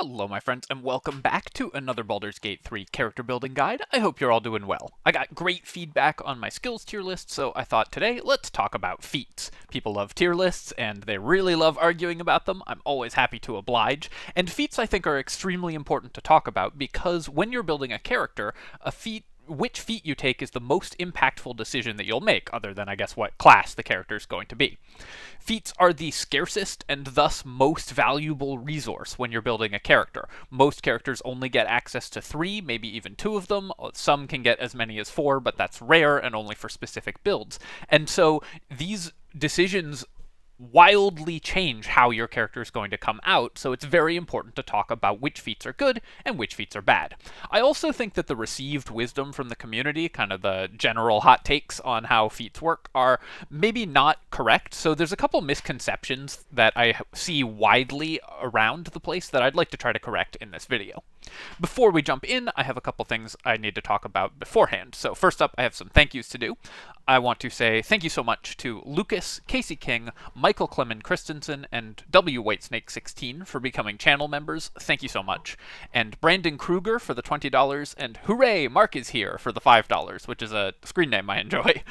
Hello, my friends, and welcome back to another Baldur's Gate 3 character building guide. I hope you're all doing well. I got great feedback on my skills tier list, so I thought today, let's talk about feats. People love tier lists, and they really love arguing about them. I'm always happy to oblige. And feats, I think, are extremely important to talk about because when you're building a character, which feat you take is the most impactful decision that you'll make, other than, I guess, what class the character is going to be. Feats are the scarcest and thus most valuable resource when you're building a character. Most characters only get access to 3, maybe even 2 of them. Some can get as many as 4, but that's rare and only for specific builds. And so these decisions wildly change how your character is going to come out, so it's very important to talk about which feats are good and which feats are bad. I also think that the received wisdom from the community, kind of the general hot takes on how feats work, are maybe not correct, so there's a couple misconceptions that I see widely around the place that I'd like to try to correct in this video. Before we jump in, I have a couple things I need to talk about beforehand. So first up, I have some thank yous to do. I want to say thank you so much to Lucas, Casey King, Michael Clement Christensen, and W. Whitesnake16 for becoming channel members. Thank you so much. And Brandon Kruger for the $20, and hooray, Mark is here for the $5, which is a screen name I enjoy.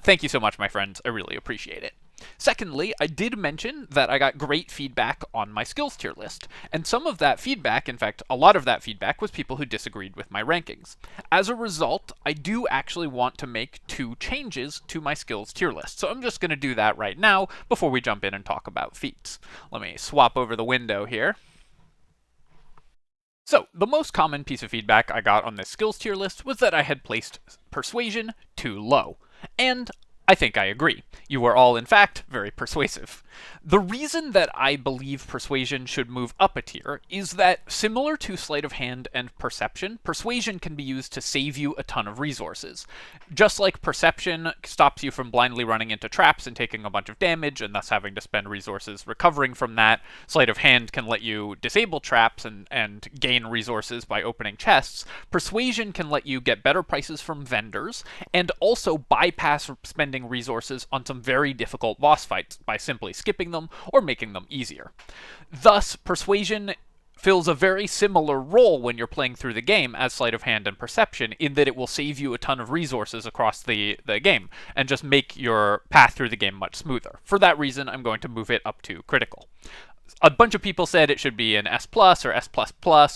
Thank you so much, my friends. I really appreciate it. Secondly, I did mention that I got great feedback on my skills tier list, and some of that feedback, in fact, a lot of that feedback, was people who disagreed with my rankings. As a result, I do actually want to make 2 changes to my skills tier list, so I'm just going to do that right now before we jump in and talk about feats. Let me swap over the window here. So, the most common piece of feedback I got on this skills tier list was that I had placed Persuasion too low, and I think I agree. You are all, in fact, very persuasive. The reason that I believe Persuasion should move up a tier is that, similar to Sleight of Hand and Perception, Persuasion can be used to save you a ton of resources. Just like Perception stops you from blindly running into traps and taking a bunch of damage, and thus having to spend resources recovering from that, Sleight of Hand can let you disable traps and gain resources by opening chests. Persuasion can let you get better prices from vendors, and also bypass spending resources on some very difficult boss fights by simply skipping them or making them easier. Thus, Persuasion fills a very similar role when you're playing through the game as Sleight of Hand and Perception, in that it will save you a ton of resources across the game and just make your path through the game much smoother. For that reason, I'm going to move it up to critical. A bunch of people said it should be an S+, or S++,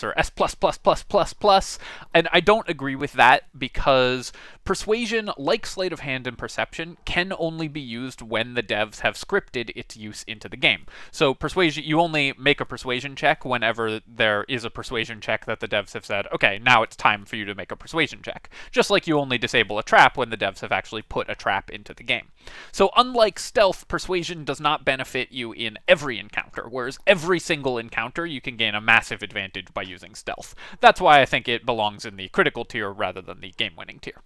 or S++++++, and I don't agree with that because Persuasion, like Sleight of Hand and Perception, can only be used when the devs have scripted its use into the game. So Persuasion, you only make a Persuasion check whenever there is a Persuasion check that the devs have said, okay, now it's time for you to make a Persuasion check. Just like you only disable a trap when the devs have actually put a trap into the game. So unlike Stealth, Persuasion does not benefit you in every encounter, whereas every single encounter you can gain a massive advantage by using Stealth. That's why I think it belongs in the critical tier rather than the game-winning tier.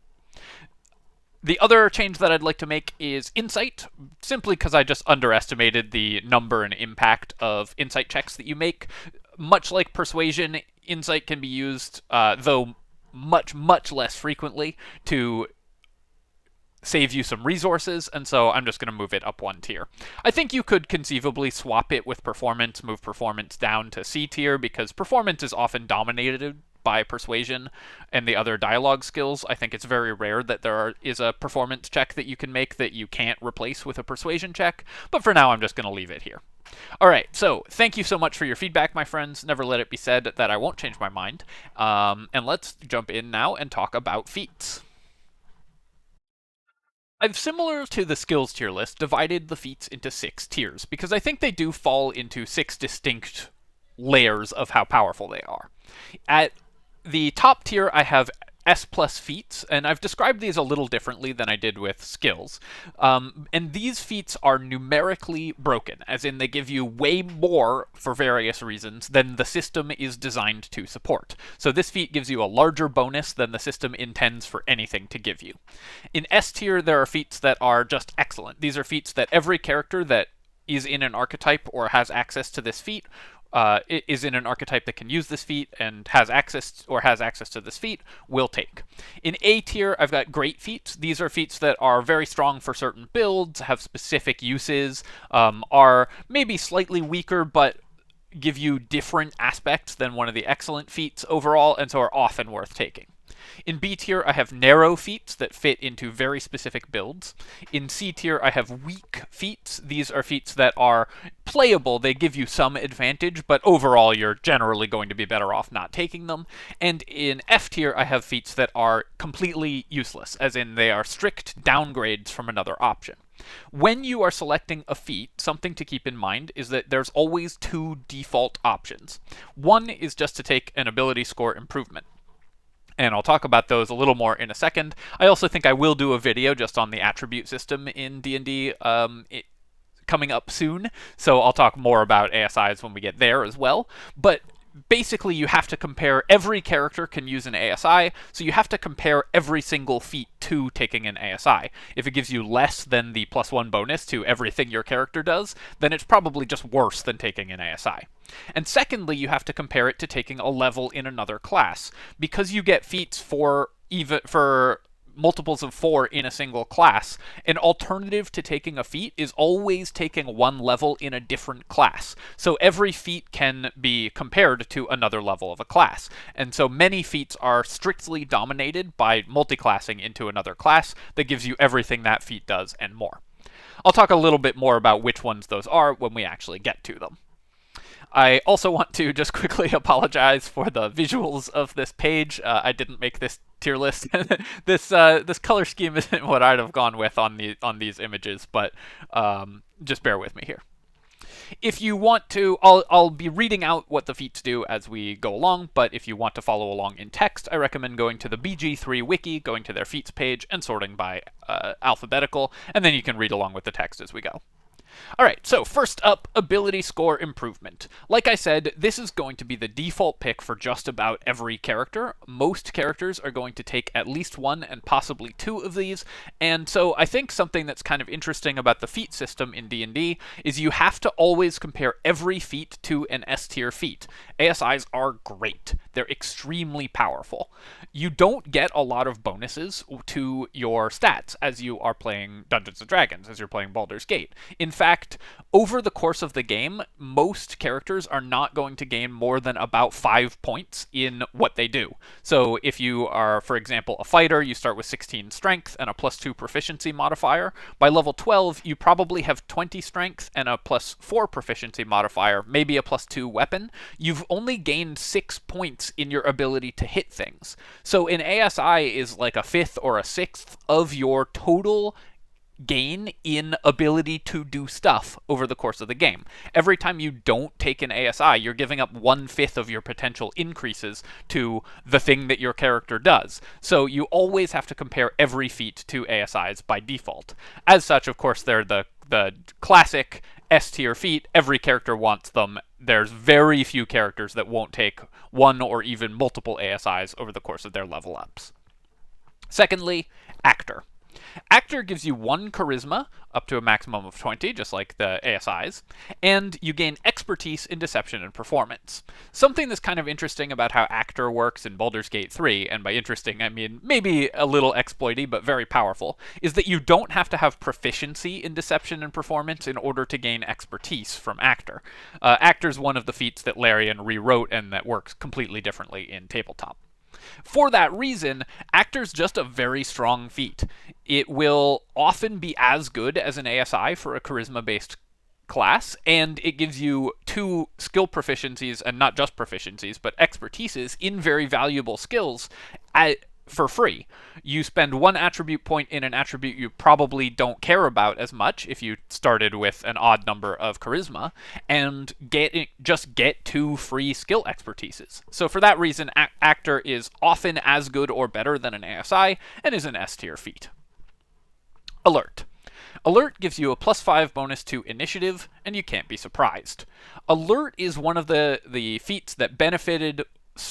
The other change that I'd like to make is Insight, simply because I just underestimated the number and impact of Insight checks that you make. Much like Persuasion, Insight can be used, though much, much less frequently, to save you some resources, and so I'm just going to move it up 1 tier. I think you could conceivably swap it with Performance, move Performance down to C tier, because Performance is often dominated by Persuasion and the other dialogue skills. I think it's very rare that there is a Performance check that you can make that you can't replace with a Persuasion check, but for now I'm just going to leave it here. Alright, so thank you so much for your feedback, my friends. Never let it be said that I won't change my mind. And let's jump in now and talk about feats. I've, similar to the skills tier list, divided the feats into 6 tiers, because I think they do fall into 6 distinct layers of how powerful they are. At the top tier, I have S+ feats, and I've described these a little differently than I did with skills. And these feats are numerically broken, as in they give you way more, for various reasons, than the system is designed to support. So this feat gives you a larger bonus than the system intends for anything to give you. In S tier, there are feats that are just excellent. These are feats that every character that is in an archetype or has access to this feat is in an archetype that can use this feat and has access to this feat, will take. In A tier, I've got great feats. These are feats that are very strong for certain builds, have specific uses, are maybe slightly weaker, but give you different aspects than one of the excellent feats overall, and so are often worth taking. In B tier, I have narrow feats that fit into very specific builds. In C tier, I have weak feats. These are feats that are playable. They give you some advantage, but overall, you're generally going to be better off not taking them. And in F tier, I have feats that are completely useless, as in they are strict downgrades from another option. When you are selecting a feat, something to keep in mind is that there's always two default options. One is just to take an ability score improvement, and I'll talk about those a little more in a second. I also think I will do a video just on the attribute system in D&D coming up soon, so I'll talk more about ASIs when we get there as well. But basically, you have to compare, every character can use an ASI, so you have to compare every single feat to taking an ASI. If it gives you less than the +1 bonus to everything your character does, then it's probably just worse than taking an ASI. And secondly, you have to compare it to taking a level in another class. Because you get feats for multiples of 4 in a single class, an alternative to taking a feat is always taking one level in a different class. So every feat can be compared to another level of a class. And so many feats are strictly dominated by multiclassing into another class that gives you everything that feat does and more. I'll talk a little bit more about which ones those are when we actually get to them. I also want to just quickly apologize for the visuals of this page. I didn't make this tier list. This color scheme isn't what I'd have gone with on these images, but just bear with me here. If you want to, I'll be reading out what the feats do as we go along, but if you want to follow along in text, I recommend going to the BG3 wiki, going to their feats page, and sorting by alphabetical, and then you can read along with the text as we go. Alright, so first up, ability score improvement. Like I said, this is going to be the default pick for just about every character. Most characters are going to take at least one and possibly two of these, and so I think something that's kind of interesting about the feat system in D&D is you have to always compare every feat to an S-tier feat. ASIs are great. They're extremely powerful. You don't get a lot of bonuses to your stats as you are playing Dungeons & Dragons, as you're playing Baldur's Gate. In fact, over the course of the game, most characters are not going to gain more than about 5 points in what they do. So if you are, for example, a fighter, you start with 16 strength and a +2 proficiency modifier. By level 12, you probably have 20 strength and a +4 proficiency modifier, maybe a +2 weapon. You've only gained 6 points in your ability to hit things. So an ASI is like a 5th or a 6th of your total gain in ability to do stuff over the course of the game. Every time you don't take an ASI, you're giving up 1/5 of your potential increases to the thing that your character does. So you always have to compare every feat to ASIs by default. As such, of course, they're the classic S-tier feat. Every character wants them. There's very few characters that won't take one or even multiple ASIs over the course of their level ups. Secondly, Actor. Actor gives you 1 charisma, up to a maximum of 20, just like the ASIs, and you gain expertise in deception and performance. Something that's kind of interesting about how Actor works in Baldur's Gate 3, and by interesting I mean maybe a little exploity, but very powerful, is that you don't have to have proficiency in deception and performance in order to gain expertise from Actor. Actor's one of the feats that Larian rewrote and that works completely differently in tabletop. For that reason, Actor's just a very strong feat. It will often be as good as an ASI for a charisma-based class, and it gives you 2 skill proficiencies, and not just proficiencies, but expertises in very valuable skills for free. You spend 1 attribute point in an attribute you probably don't care about as much if you started with an odd number of charisma, and just get 2 free skill expertises. So for that reason, Actor is often as good or better than an ASI, and is an S-tier feat. Alert. Alert gives you a +5 bonus to initiative, and you can't be surprised. Alert is one of the feats that benefited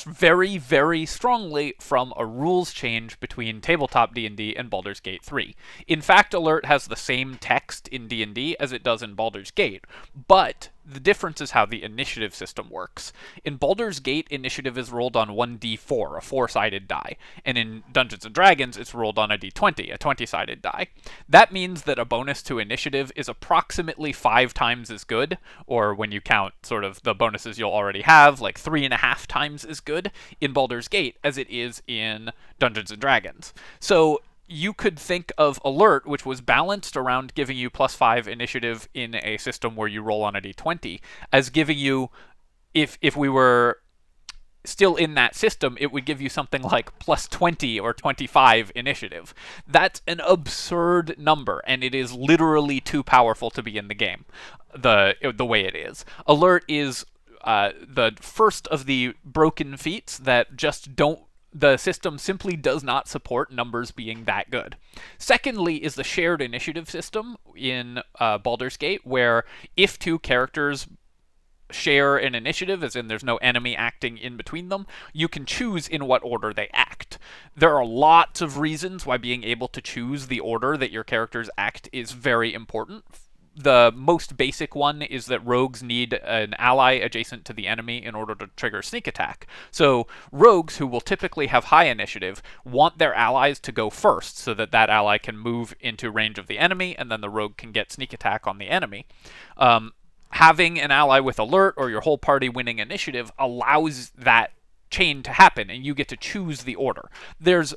very, very strongly from a rules change between tabletop D&D and Baldur's Gate 3. In fact, Alert has the same text in D&D as it does in Baldur's Gate, but The difference is how the initiative system works. In Baldur's Gate, initiative is rolled on 1d4, a 4-sided die, and in Dungeons & Dragons, it's rolled on a d20, a 20-sided die. That means that a bonus to initiative is approximately 5 times as good, or when you count sort of the bonuses you'll already have, like 3.5 times as good in Baldur's Gate as it is in Dungeons & Dragons. So you could think of Alert, which was balanced around giving you +5 initiative in a system where you roll on a d20, as giving you, if we were still in that system, it would give you something like +20 or 25 initiative. That's an absurd number, and it is literally too powerful to be in the game, the way it is. Alert is the first of the broken feats that just don't, the system simply does not support numbers being that good. Secondly is the shared initiative system in Baldur's Gate, where if 2 characters share an initiative, as in there's no enemy acting in between them, you can choose in what order they act. There are lots of reasons why being able to choose the order that your characters act is very important. The most basic one is that rogues need an ally adjacent to the enemy in order to trigger sneak attack. So rogues, who will typically have high initiative, want their allies to go first so that that ally can move into range of the enemy, and then the rogue can get sneak attack on the enemy. Having an ally with Alert or your whole party winning initiative allows that chain to happen, and you get to choose the order. There's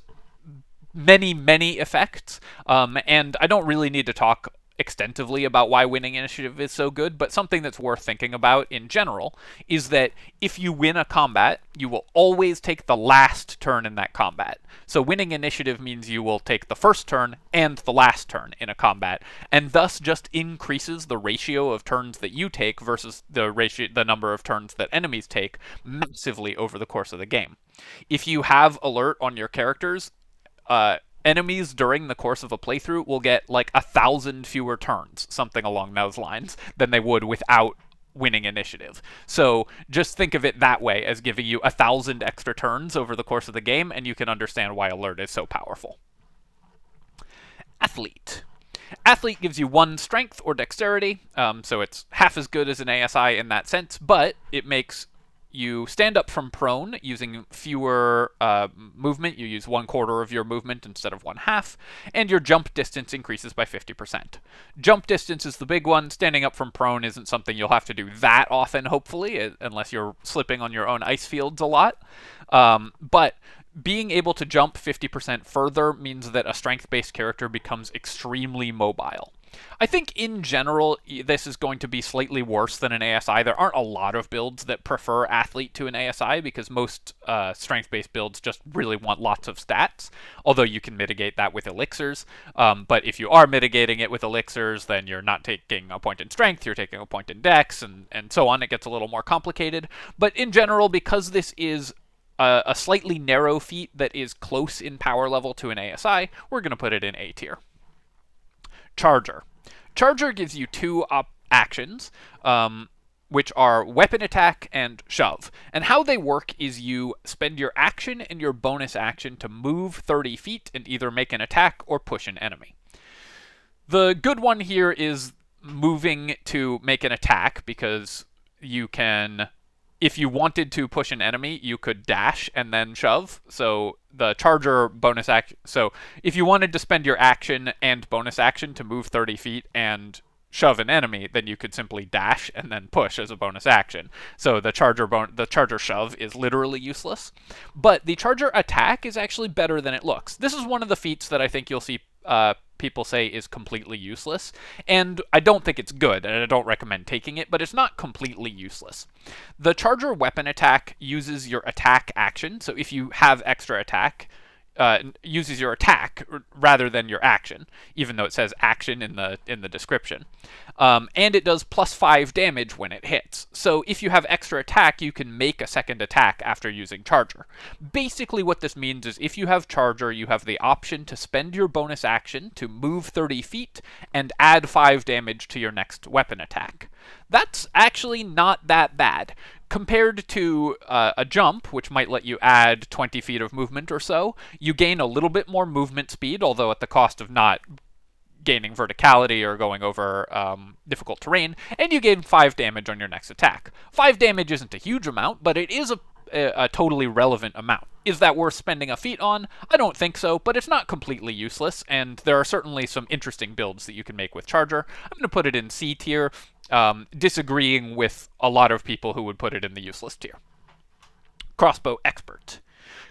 many, many effects, and I don't really need to talk extensively about why winning initiative is so good, but something that's worth thinking about in general is that if you win a combat, you will always take the last turn in that combat. So winning initiative means you will take the first turn and the last turn in a combat, and thus just increases the ratio of turns that you take versus the number of turns that enemies take massively over the course of the game. If you have Alert on your characters, enemies during the course of a playthrough will get like 1,000 fewer turns, something along those lines, than they would without winning initiative. So just think of it that way, as giving you 1,000 extra turns over the course of the game, and you can understand why Alert is so powerful. Athlete. Athlete gives you 1 strength or dexterity, so it's half as good as an ASI in that sense, but it makes you stand up from prone using fewer movement. You use 1/4 of your movement instead of 1/2, and your jump distance increases by 50%. Jump distance is the big one. Standing up from prone isn't something you'll have to do that often, hopefully, unless you're slipping on your own ice fields a lot. But being able to jump 50% further means that a strength-based character becomes extremely mobile. I think in general, this is going to be slightly worse than an ASI. There aren't a lot of builds that prefer Athlete to an ASI, because most strength-based builds just really want lots of stats, although you can mitigate that with elixirs. But if you are mitigating it with elixirs, then you're not taking a point in strength, you're taking a point in dex, and so on. It gets a little more complicated. But in general, because this is a slightly narrow feat that is close in power level to an ASI, we're going to put it in A tier. Charger. Charger gives you 2 actions, which are weapon attack and shove. And how they work is you spend your action and your bonus action to move 30 feet and either make an attack or push an enemy. The good one here is moving to make an attack, because you can, if you wanted to push an enemy, you could dash and then shove. So the charger bonus action, so if you wanted to spend your action and bonus action to move 30 feet and shove an enemy, then you could simply dash and then push as a bonus action. So the charger shove is literally useless. But the charger attack is actually better than it looks. This is one of the feats that I think you'll see people say is completely useless, and I don't think it's good, and I don't recommend taking it, but it's not completely useless. The charger weapon attack uses your attack action, so if you have extra attack, uses your attack rather than your action, even though it says action in the description. And it does +5 damage when it hits. So if you have extra attack, you can make a second attack after using Charger. Basically what this means is if you have Charger, you have the option to spend your bonus action to move 30 feet and add 5 damage to your next weapon attack. That's actually not that bad. Compared to a jump, which might let you add 20 feet of movement or so, you gain a little bit more movement speed, although at the cost of not gaining verticality or going over difficult terrain, and you gain 5 damage on your next attack. 5 damage isn't a huge amount, but it is a totally relevant amount. Is that worth spending a feat on? I don't think so, but it's not completely useless, and there are certainly some interesting builds that you can make with Charger. I'm going to put it in C tier, disagreeing with a lot of people who would put it in the useless tier. Crossbow Expert.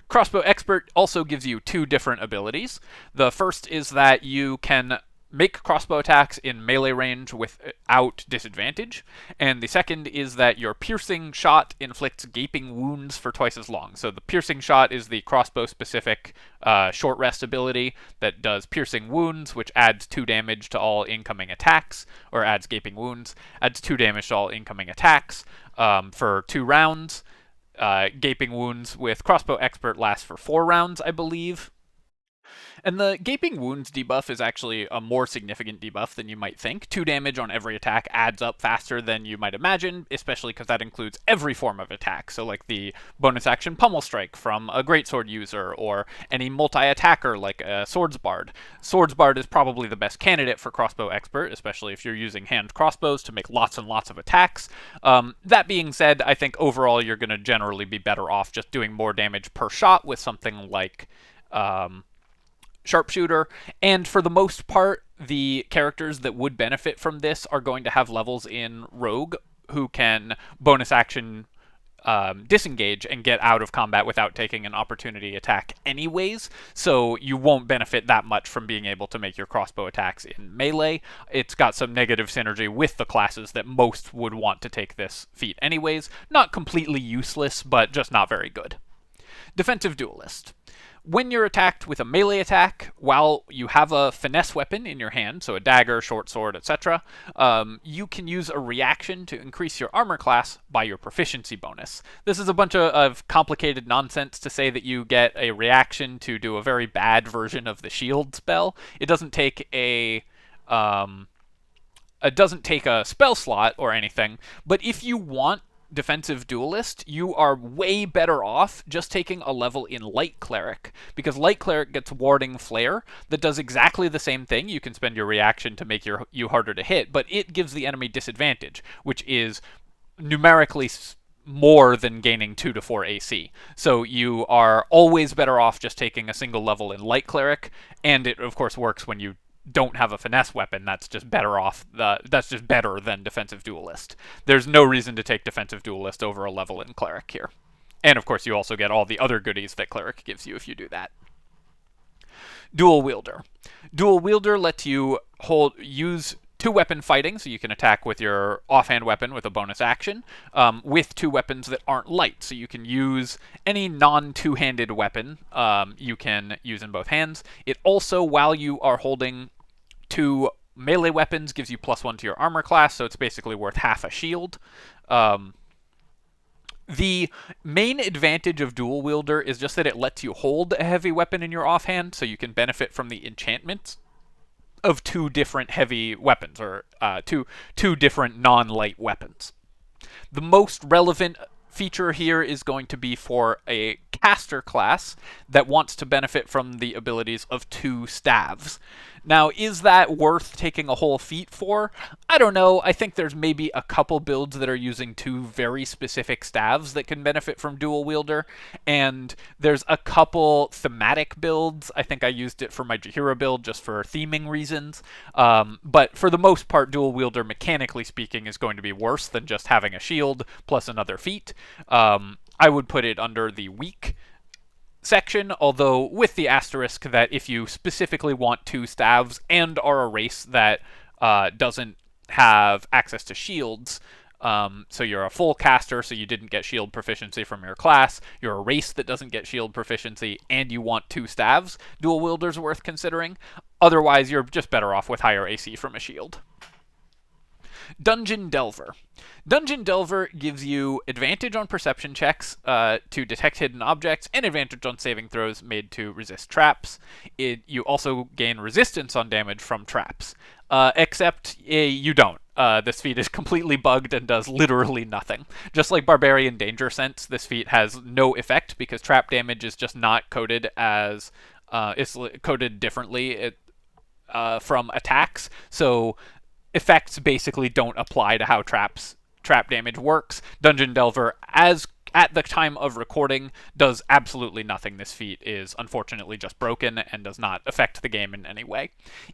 Crossbow Expert also gives you 2 different abilities. The first is that you can make crossbow attacks in melee range without disadvantage, and the second is that your piercing shot inflicts gaping wounds for twice as long. So the piercing shot is the crossbow-specific short rest ability that does piercing wounds, which adds 2 damage to all incoming attacks, or adds gaping wounds, adds 2 damage to all incoming attacks for 2 rounds. Gaping wounds with Crossbow Expert lasts for 4 rounds, I believe. And the Gaping Wounds debuff is actually a more significant debuff than you might think. 2 damage on every attack adds up faster than you might imagine, especially because that includes every form of attack. So like the bonus action Pummel Strike from a Greatsword user, or any multi-attacker like a Swords Bard. Swords Bard is probably the best candidate for Crossbow Expert, especially if you're using hand crossbows to make lots and lots of attacks. That being said, I think overall you're going to generally be better off just doing more damage per shot with something like Sharpshooter, and for the most part, the characters that would benefit from this are going to have levels in Rogue who can bonus action disengage and get out of combat without taking an opportunity attack anyways, so you won't benefit that much from being able to make your crossbow attacks in melee. It's got some negative synergy with the classes that most would want to take this feat anyways. Not completely useless, but just not very good. Defensive Duelist. When you're attacked with a melee attack, while you have a finesse weapon in your hand, so a dagger, short sword, etc., you can use a reaction to increase your armor class by your proficiency bonus. This is a bunch of complicated nonsense to say that you get a reaction to do a very bad version of the shield spell. It doesn't take a spell slot or anything, but if you want Defensive Duelist, you are way better off just taking a level in Light Cleric, because Light Cleric gets Warding Flare that does exactly the same thing. You can spend your reaction to make you harder to hit, but it gives the enemy disadvantage, which is numerically more than gaining 2 to 4 AC. So you are always better off just taking a single level in Light Cleric, and it of course works when you don't have a finesse weapon. That's just better off. That's just better than Defensive Duelist. There's no reason to take Defensive Duelist over a level in Cleric here. And of course you also get all the other goodies that Cleric gives you if you do that. Dual Wielder. Dual Wielder lets you use 2-weapon fighting, so you can attack with your offhand weapon with a bonus action, with 2 weapons that aren't light. So you can use any non-2-handed weapon you can use in both hands. It also, while you are holding 2 melee weapons, gives you +1 to your armor class, so it's basically worth half a shield. The main advantage of Dual Wielder is just that it lets you hold a heavy weapon in your offhand, so you can benefit from the enchantments of 2 different heavy weapons, or two different non-light weapons. The most relevant feature here is going to be for a caster class that wants to benefit from the abilities of 2 staves. Now, is that worth taking a whole feat for? I don't know. I think there's maybe a couple builds that are using 2 very specific staves that can benefit from Dual Wielder, and there's a couple thematic builds. I think I used it for my Jaheira build just for theming reasons, but for the most part, Dual Wielder, mechanically speaking, is going to be worse than just having a shield plus another feat. I would put it under the weak section, although with the asterisk that if you specifically want 2 staves and are a race that doesn't have access to shields, so you're a full caster, so you didn't get shield proficiency from your class, you're a race that doesn't get shield proficiency, and you want 2 staves, Dual Wielder's worth considering. Otherwise, you're just better off with higher AC from a shield. Dungeon Delver. Dungeon Delver gives you advantage on perception checks to detect hidden objects, and advantage on saving throws made to resist traps. You also gain resistance on damage from traps, except you don't. This feat is completely bugged and does literally nothing. Just like Barbarian Danger Sense, this feat has no effect because trap damage is just not coded as... it's coded differently. from attacks, so effects basically don't apply to how trap damage works. Dungeon Delver, as at the time of recording, does absolutely nothing. This feat is unfortunately just broken and does not affect the game in any way.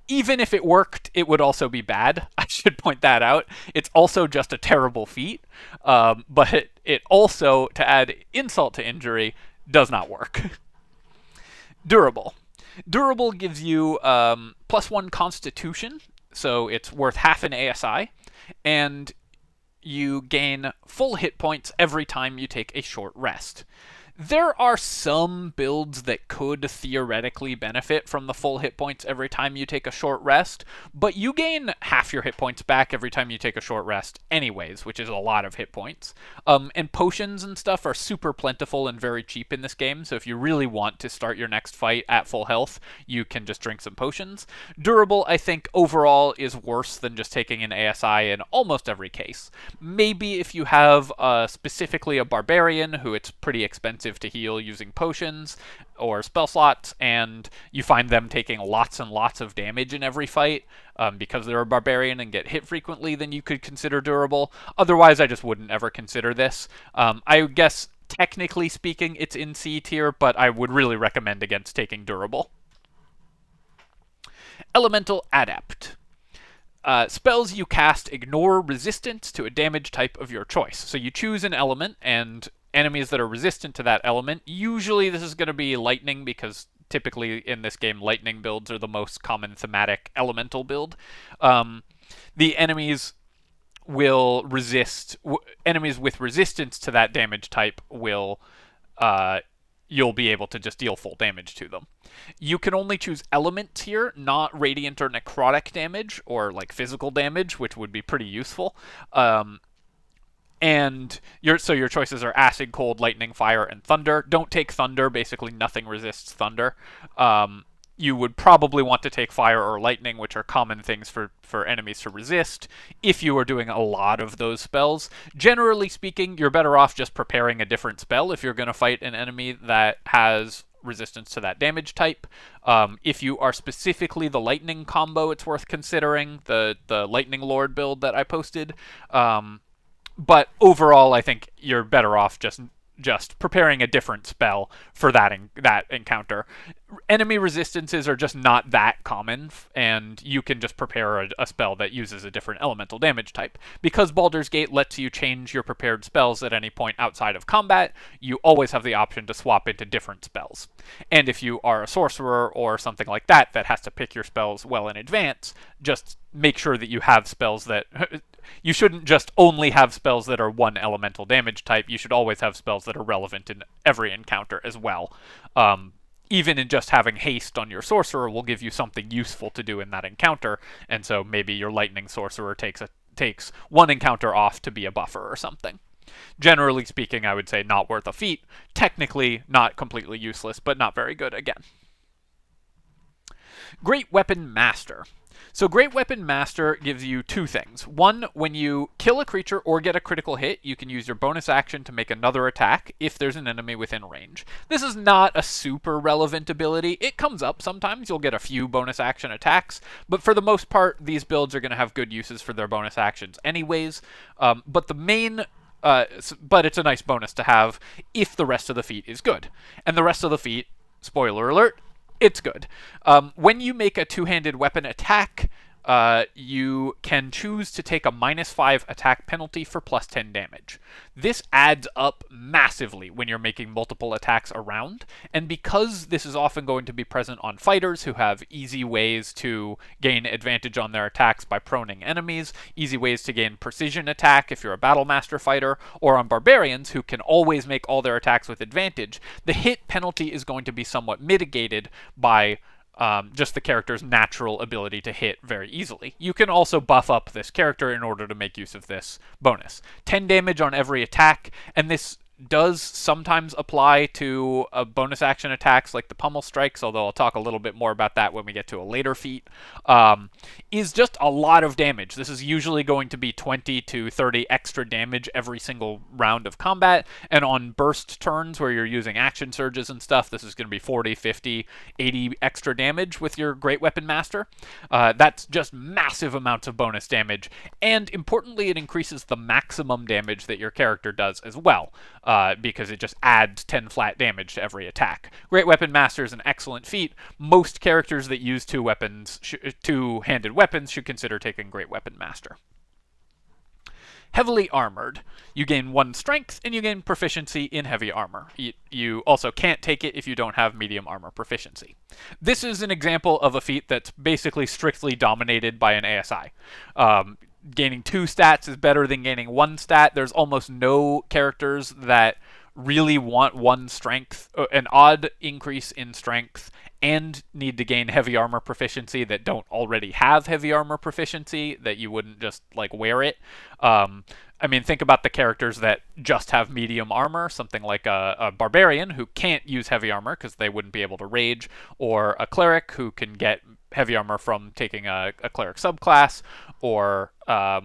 Even if it worked, it would also be bad. I should point that out. It's also just a terrible feat, but it also, to add insult to injury, does not work. Durable. Durable gives you +1 Constitution, so it's worth half an ASI, and you gain full hit points every time you take a short rest. There are some builds that could theoretically benefit from the full hit points every time you take a short rest, but you gain half your hit points back every time you take a short rest anyways, which is a lot of hit points. And potions and stuff are super plentiful and very cheap in this game, so if you really want to start your next fight at full health, you can just drink some potions. Durable, I think, overall is worse than just taking an ASI in almost every case. Maybe if you have specifically a barbarian who it's pretty expensive to heal using potions or spell slots, and you find them taking lots and lots of damage in every fight because they're a barbarian and get hit frequently, then you could consider durable. Otherwise, I just wouldn't ever consider this. I guess, technically speaking, it's in C tier, but I would really recommend against taking durable. Elemental Adept. Spells you cast ignore resistance to a damage type of your choice. So you choose an element, and enemies that are resistant to that element, usually this is going to be lightning, because typically in this game lightning builds are the most common thematic elemental build. The enemies will resist, enemies with resistance to that damage type will, you'll be able to just deal full damage to them. You can only choose elements here, not radiant or necrotic damage, or like physical damage, which would be pretty useful. And your choices are acid, cold, lightning, fire, and thunder. Don't take thunder. Basically, nothing resists thunder. You would probably want to take fire or lightning, which are common things for enemies to resist, if you are doing a lot of those spells. Generally speaking, you're better off just preparing a different spell if you're going to fight an enemy that has resistance to that damage type. If you are specifically the lightning combo, it's worth considering the Lightning Lord build that I posted. But overall, I think you're better off just preparing a different spell for that encounter. Enemy resistances are just not that common, and you can just prepare a spell that uses a different elemental damage type. Because Baldur's Gate lets you change your prepared spells at any point outside of combat, you always have the option to swap into different spells. And if you are a sorcerer or something like that has to pick your spells well in advance, just make sure that you have spells that... You shouldn't just only have spells that are one elemental damage type. You should always have spells that are relevant in every encounter as well. Even in just having haste on your sorcerer will give you something useful to do in that encounter, and so maybe your lightning sorcerer takes one encounter off to be a buffer or something. Generally speaking, I would say not worth a feat. Technically, not completely useless, but not very good again. Great Weapon Master. So Great Weapon Master gives you two things. One, when you kill a creature or get a critical hit, you can use your bonus action to make another attack if there's an enemy within range. This is not a super relevant ability. It comes up sometimes. You'll get a few bonus action attacks, but for the most part, these builds are going to have good uses for their bonus actions anyways. But it's a nice bonus to have if the rest of the feat is good. And the rest of the feat, spoiler alert, it's good. When you make a two-handed weapon attack, you can choose to take a -5 attack penalty for +10 damage. This adds up massively when you're making multiple attacks around, and because this is often going to be present on fighters who have easy ways to gain advantage on their attacks by proning enemies, easy ways to gain precision attack if you're a Battle Master fighter, or on barbarians who can always make all their attacks with advantage, the hit penalty is going to be somewhat mitigated by just the character's natural ability to hit very easily. You can also buff up this character in order to make use of this bonus. 10 damage on every attack, and this does sometimes apply to bonus action attacks like the Pummel Strikes, although I'll talk a little bit more about that when we get to a later feat, is just a lot of damage. This is usually going to be 20 to 30 extra damage every single round of combat, and on burst turns where you're using action surges and stuff, this is going to be 40, 50, 80 extra damage with your Great Weapon Master. That's just massive amounts of bonus damage, and importantly, it increases the maximum damage that your character does as well, because it just adds 10 flat damage to every attack. Great Weapon Master is an excellent feat. Most characters that use two-handed weapons should consider taking Great Weapon Master. Heavily armored. You gain 1 strength, and you gain proficiency in heavy armor. You also can't take it if you don't have medium armor proficiency. This is an example of a feat that's basically strictly dominated by an ASI. Gaining 2 stats is better than gaining 1 stat. There's almost no characters that really want 1 strength, an odd increase in strength, and need to gain heavy armor proficiency that don't already have heavy armor proficiency, that you wouldn't just, like, wear it. I mean, think about the characters that just have medium armor, something like a barbarian who can't use heavy armor because they wouldn't be able to rage, or a cleric who can get heavy armor from taking a cleric subclass, or, I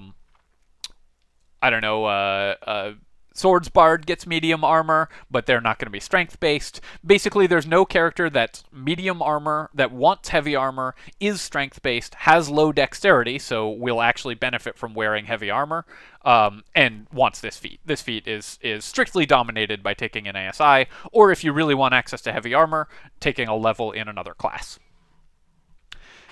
don't know, Swords Bard gets medium armor, but they're not going to be strength-based. Basically, there's no character that's medium armor, that wants heavy armor, is strength-based, has low dexterity, so will actually benefit from wearing heavy armor, and wants this feat. This feat is strictly dominated by taking an ASI, or if you really want access to heavy armor, taking a level in another class.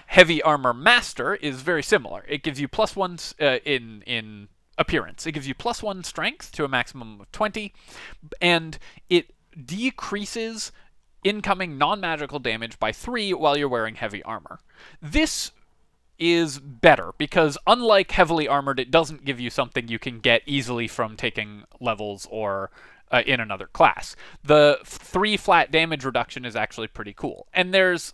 Heavy Armor Master is very similar. It gives you +1 in appearance. It gives you +1 strength to a maximum of 20, and it decreases incoming non-magical damage by 3 while you're wearing heavy armor. This is better because, unlike heavily armored, it doesn't give you something you can get easily from taking levels or in another class. The 3 flat damage reduction is actually pretty cool. And there's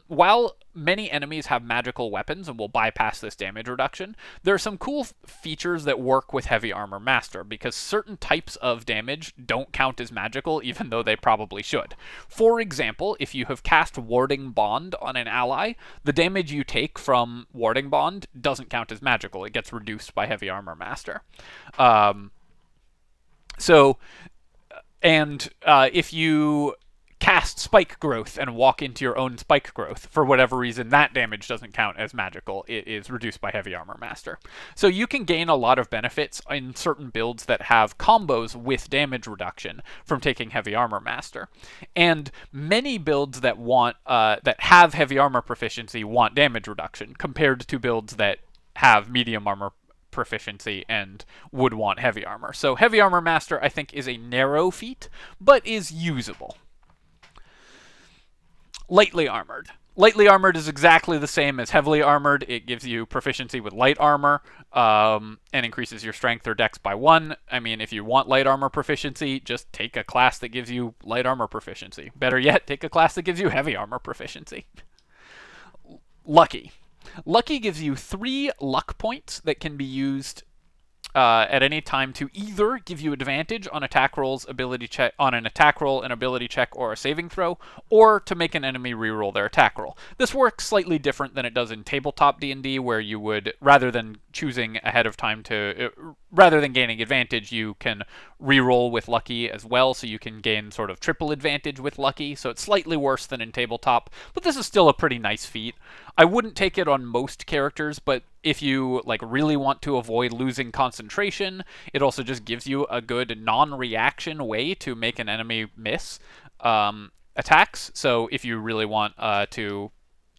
while many enemies have magical weapons and will bypass this damage reduction, there are some cool features that work with Heavy Armor Master, because certain types of damage don't count as magical, even though they probably should. For example, if you have cast Warding Bond on an ally, the damage you take from Warding Bond doesn't count as magical. It gets reduced by Heavy Armor Master. If you cast Spike Growth and walk into your own Spike Growth, for whatever reason, that damage doesn't count as magical. It is reduced by Heavy Armor Master. So you can gain a lot of benefits in certain builds that have combos with damage reduction from taking Heavy Armor Master. And many builds that have Heavy Armor proficiency want damage reduction, compared to builds that have medium armor proficiency and would want heavy armor. So Heavy Armor Master, I think, is a narrow feat, but is usable. Lightly armored. Lightly armored is exactly the same as heavily armored. It gives you proficiency with light armor, and increases your strength or dex by 1. I mean, if you want light armor proficiency, just take a class that gives you light armor proficiency. Better yet, take a class that gives you heavy armor proficiency. Lucky. Lucky gives you 3 luck points that can be used at any time to either give you advantage on attack rolls, ability check, on an attack roll, an ability check, or a saving throw, or to make an enemy reroll their attack roll. This works slightly different than it does in tabletop D&D, where you would, rather than choosing ahead of time rather than gaining advantage, you can reroll with lucky as well, so you can gain sort of triple advantage with lucky. So it's slightly worse than in tabletop, but this is still a pretty nice feat. I wouldn't take it on most characters, but if you really want to avoid losing concentration, it also just gives you a good non-reaction way to make an enemy miss attacks. So if you really want to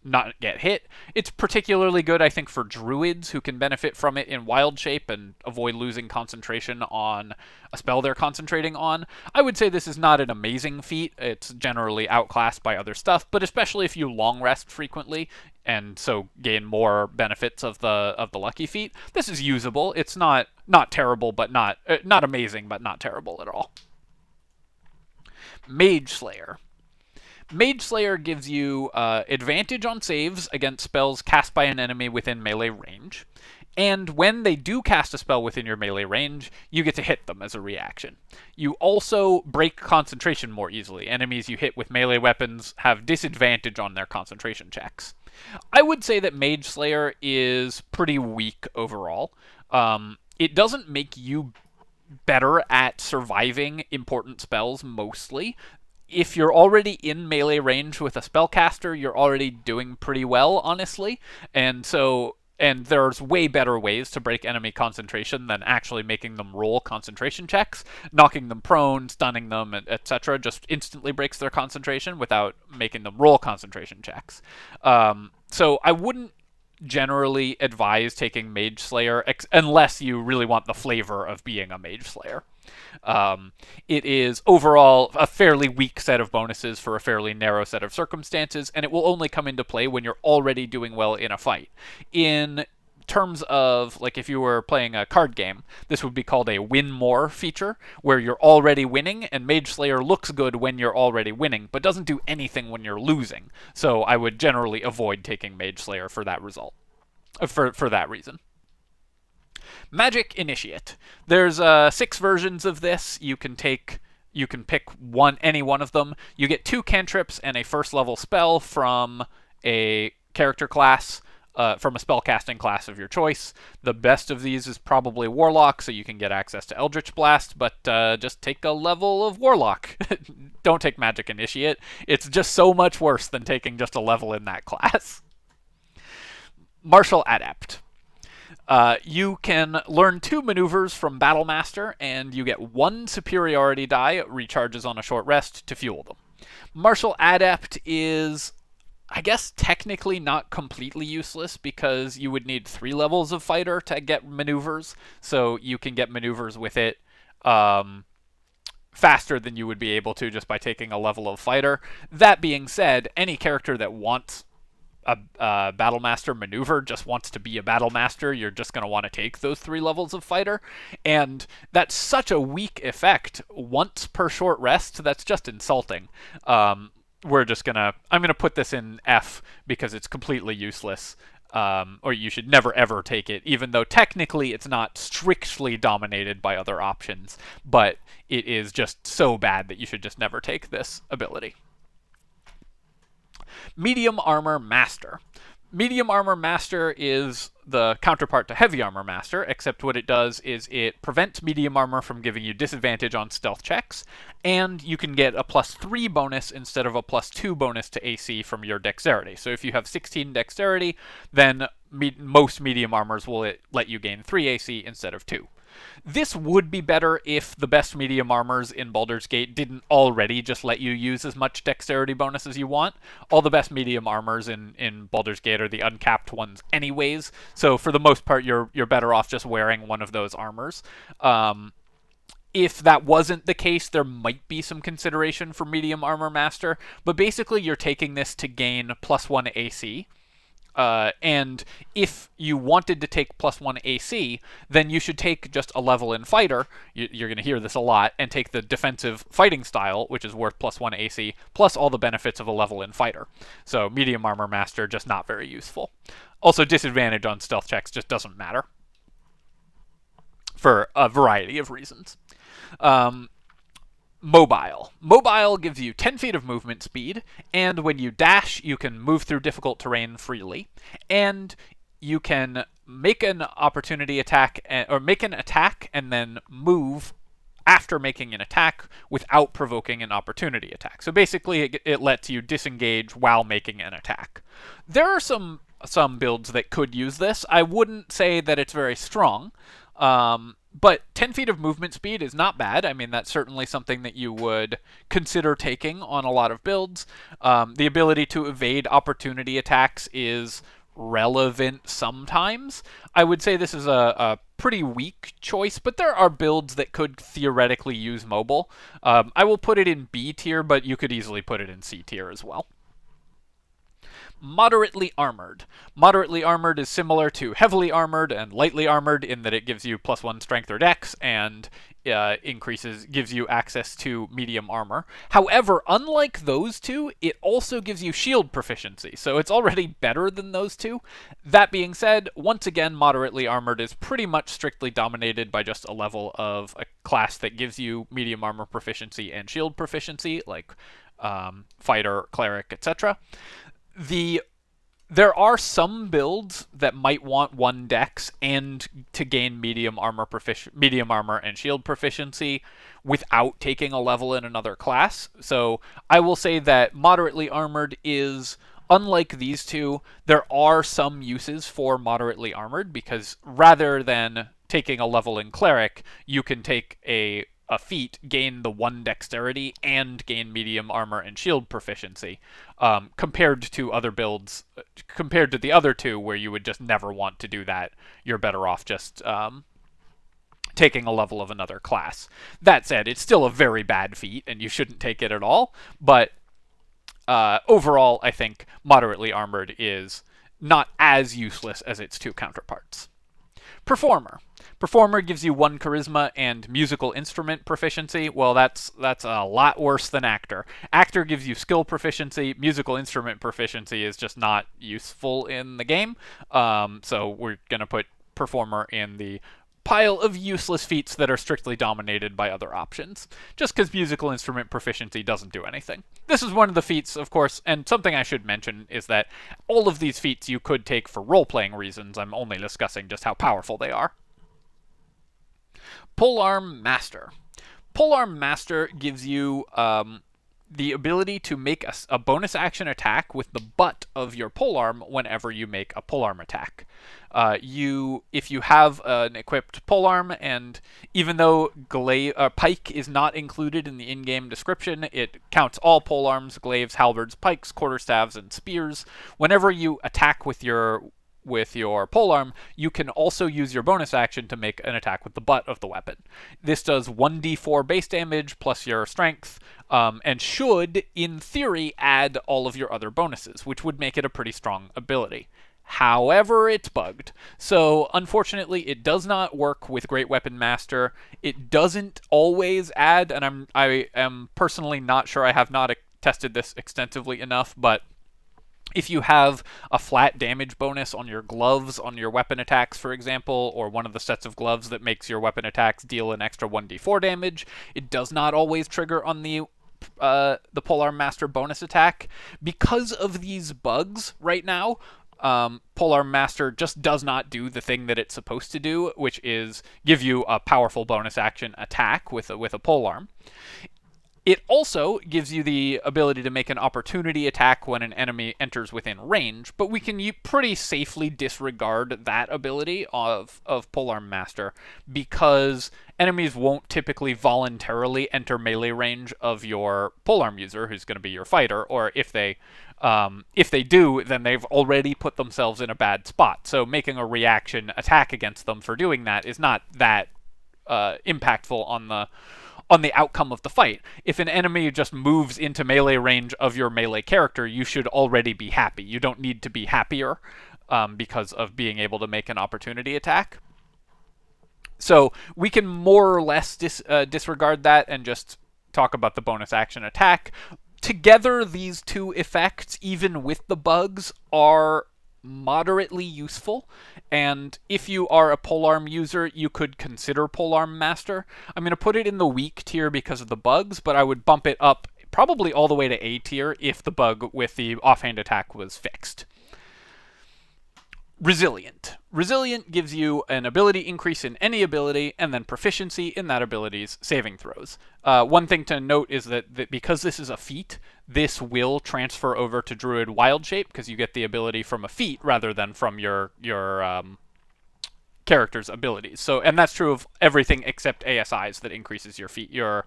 not get hit, it's particularly good, I think, for druids who can benefit from it in wild shape and avoid losing concentration on a spell they're concentrating on. I would say this is not an amazing feat. It's generally outclassed by other stuff, but especially if you long rest frequently and so gain more benefits of the lucky feat, this is usable. It's not terrible, but not amazing, but not terrible at all. Mage Slayer. Mage Slayer gives you advantage on saves against spells cast by an enemy within melee range. And when they do cast a spell within your melee range, you get to hit them as a reaction. You also break concentration more easily. Enemies you hit with melee weapons have disadvantage on their concentration checks. I would say that Mage Slayer is pretty weak overall. It doesn't make you better at surviving important spells mostly. If you're already in melee range with a spellcaster, you're already doing pretty well, honestly. And there's way better ways to break enemy concentration than actually making them roll concentration checks. Knocking them prone, stunning them, etc. just instantly breaks their concentration without making them roll concentration checks. So I wouldn't generally advise taking Mage Slayer unless you really want the flavor of being a Mage Slayer. It is overall a fairly weak set of bonuses for a fairly narrow set of circumstances, and it will only come into play when you're already doing well in a fight. In terms of, like, if you were playing a card game, this would be called a win more feature, where you're already winning, and Mage Slayer looks good when you're already winning, but doesn't do anything when you're losing. So I would generally avoid taking Mage Slayer for that result. For that reason. Magic Initiate. There's 6 versions of this. You can pick any one of them. You get 2 cantrips and a first level spell from a character class, from a spellcasting class of your choice. The best of these is probably Warlock, so you can get access to Eldritch Blast, but just take a level of Warlock. Don't take Magic Initiate. It's just so much worse than taking just a level in that class. Martial Adept. You can learn 2 maneuvers from Battle Master, and you get 1 superiority die, recharges on a short rest, to fuel them. Martial Adept is, I guess, technically not completely useless, because you would need 3 levels of fighter to get maneuvers, so you can get maneuvers with it faster than you would be able to just by taking a level of fighter. That being said, any character that wants a Battle Master maneuver just wants to be a Battle Master, you're just going to want to take those 3 levels of fighter. And that's such a weak effect once per short rest, that's just insulting. I'm going to put this in F because it's completely useless. Or you should never ever take it, even though technically it's not strictly dominated by other options, but it is just so bad that you should just never take this ability. Medium Armor Master. Medium Armor Master is the counterpart to Heavy Armor Master, except what it does is it prevents Medium Armor from giving you disadvantage on stealth checks, and you can get a +3 bonus instead of a +2 bonus to AC from your dexterity. So if you have 16 dexterity, then most medium armors will let you gain 3 AC instead of 2. This would be better if the best medium armors in Baldur's Gate didn't already just let you use as much dexterity bonus as you want. All the best medium armors in Baldur's Gate are the uncapped ones anyways, so for the most part you're better off just wearing one of those armors. If that wasn't the case, there might be some consideration for Medium Armor Master, but basically you're taking this to gain +1 AC. And if you wanted to take +1 AC, then you should take just a level in Fighter, you're going to hear this a lot, and take the defensive fighting style, which is worth +1 AC, plus all the benefits of a level in Fighter. So Medium Armor Master, just not very useful. Also, disadvantage on stealth checks just doesn't matter, for a variety of reasons. Mobile. Mobile gives you 10 feet of movement speed, and when you dash, you can move through difficult terrain freely, and you can make an opportunity attack, or make an attack and then move after making an attack without provoking an opportunity attack. So basically, it lets you disengage while making an attack. There are some builds that could use this. I wouldn't say that it's very strong, but 10 feet of movement speed is not bad. I mean, that's certainly something that you would consider taking on a lot of builds. The ability to evade opportunity attacks is relevant sometimes. I would say this is a pretty weak choice, but there are builds that could theoretically use mobile. I will put it in B tier, but you could easily put it in C tier as well. Moderately armored. Moderately armored is similar to heavily armored and lightly armored in that it gives you +1 strength or dex and gives you access to medium armor. However, unlike those two, it also gives you shield proficiency, so it's already better than those two. That being said, once again, moderately armored is pretty much strictly dominated by just a level of a class that gives you medium armor proficiency and shield proficiency, like fighter, cleric, etc. There are some builds that might want 1 dex and to gain medium armor and shield proficiency without taking a level in another class. So I will say that moderately armored is, unlike these two, there are some uses for moderately armored, because rather than taking a level in cleric, you can take a feat, gain the 1 dexterity, and gain medium armor and shield proficiency, compared to other builds, compared to the other two where you would just never want to do that. You're better off just taking a level of another class. That said, it's still a very bad feat, and you shouldn't take it at all, but overall, I think moderately armored is not as useless as its two counterparts. Performer. Performer gives you 1 charisma and musical instrument proficiency. Well, that's a lot worse than actor. Actor gives you skill proficiency. Musical instrument proficiency is just not useful in the game. So we're going to put performer in the pile of useless feats that are strictly dominated by other options, just because musical instrument proficiency doesn't do anything. This is one of the feats, of course, and something I should mention is that all of these feats you could take for role-playing reasons. I'm only discussing just how powerful they are. Polearm Master. Polearm Master gives you the ability to make a bonus action attack with the butt of your polearm whenever you make a polearm attack. If you have an equipped polearm, and even though pike is not included in the in-game description, it counts all polearms, glaives, halberds, pikes, quarterstaves, and spears. Whenever you attack with your polearm, you can also use your bonus action to make an attack with the butt of the weapon. This does 1d4 base damage plus your strength, and should, in theory, add all of your other bonuses, which would make it a pretty strong ability. However, it's bugged. So, unfortunately, it does not work with Great Weapon Master. It doesn't always add, and I am personally not sure, I have not tested this extensively enough, but if you have a flat damage bonus on your gloves, on your weapon attacks, for example, or one of the sets of gloves that makes your weapon attacks deal an extra 1d4 damage, it does not always trigger on the Polearm Master bonus attack. Because of these bugs right now, Polearm Master just does not do the thing that it's supposed to do, which is give you a powerful bonus action attack with a polearm. It also gives you the ability to make an opportunity attack when an enemy enters within range, but we can pretty safely disregard that ability of Polearm Master, because enemies won't typically voluntarily enter melee range of your polearm user, who's going to be your fighter, or if they do, then they've already put themselves in a bad spot. So making a reaction attack against them for doing that is not that impactful on the outcome of the fight. If an enemy just moves into melee range of your melee character, you should already be happy. You don't need to be happier because of being able to make an opportunity attack. So we can more or less disregard that and just talk about the bonus action attack. Together, these two effects, even with the bugs, are moderately useful, and if you are a polearm user, you could consider Polearm Master. I'm going to put it in the weak tier because of the bugs, but I would bump it up probably all the way to A tier if the bug with the offhand attack was fixed. Resilient. Resilient gives you an ability increase in any ability, and then proficiency in that ability's saving throws. One thing to note is that because this is a feat, this will transfer over to Druid Wild Shape, because you get the ability from a feat rather than from your character's abilities. So, and that's true of everything except ASIs that increases your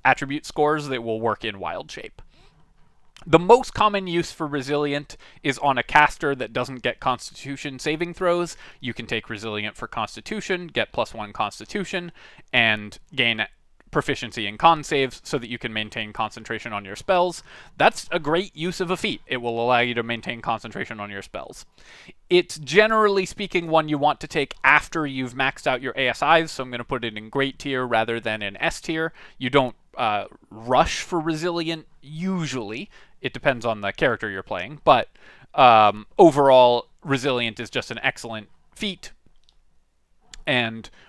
attribute scores that will work in Wild Shape. The most common use for Resilient is on a caster that doesn't get Constitution saving throws. You can take Resilient for Constitution, get +1 Constitution, and gain proficiency in con saves so that you can maintain concentration on your spells. That's a great use of a feat. It will allow you to maintain concentration on your spells. It's generally speaking one you want to take after you've maxed out your ASIs, so I'm going to put it in Great Tier rather than in S Tier. You don't rush for Resilient usually. It depends on the character you're playing, but overall, Resilient is just an excellent feat,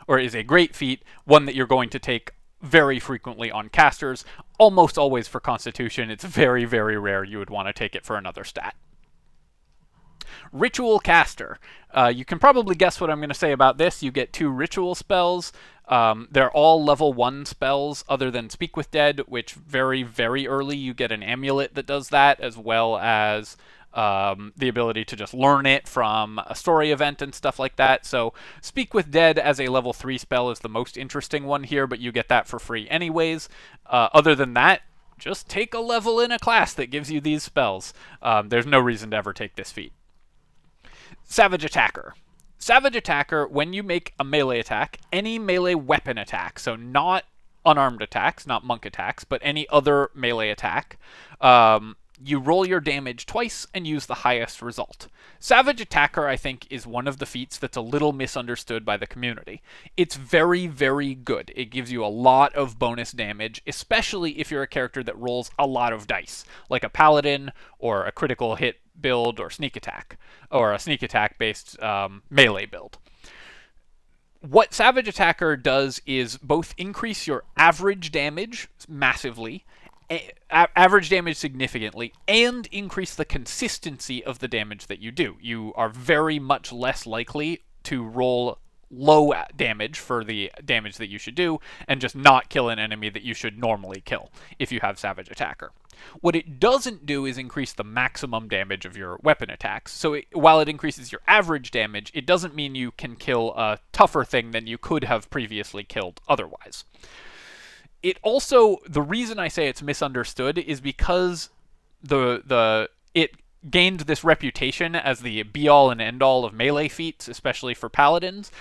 or is a great feat, one that you're going to take very frequently on casters, almost always for Constitution. It's very, very rare you would want to take it for another stat. Ritual Caster. You can probably guess what I'm going to say about this. You get 2 ritual spells. They're all level 1 spells other than Speak with Dead, which very, very early you get an amulet that does that, as well as the ability to just learn it from a story event and stuff like that. So Speak with Dead as a level 3 spell is the most interesting one here, but you get that for free anyways. Other than that, just take a level in a class that gives you these spells. There's no reason to ever take this feat. Savage Attacker. Savage Attacker, when you make a melee attack, any melee weapon attack, so not unarmed attacks, not monk attacks, but any other melee attack, you roll your damage twice and use the highest result. Savage Attacker, I think, is one of the feats that's a little misunderstood by the community. It's very, very good. It gives you a lot of bonus damage, especially if you're a character that rolls a lot of dice, like a paladin or a critical hit build or sneak attack, or a sneak attack based melee build. What Savage Attacker does is both increase your average damage massively, average damage significantly, and increase the consistency of the damage that you do. You are very much less likely to roll low damage for the damage that you should do, and just not kill an enemy that you should normally kill if you have Savage Attacker. What it doesn't do is increase the maximum damage of your weapon attacks. So while it increases your average damage, it doesn't mean you can kill a tougher thing than you could have previously killed otherwise. It also, the reason I say it's misunderstood is because it gained this reputation as the be-all and end-all of melee feats, especially for paladins,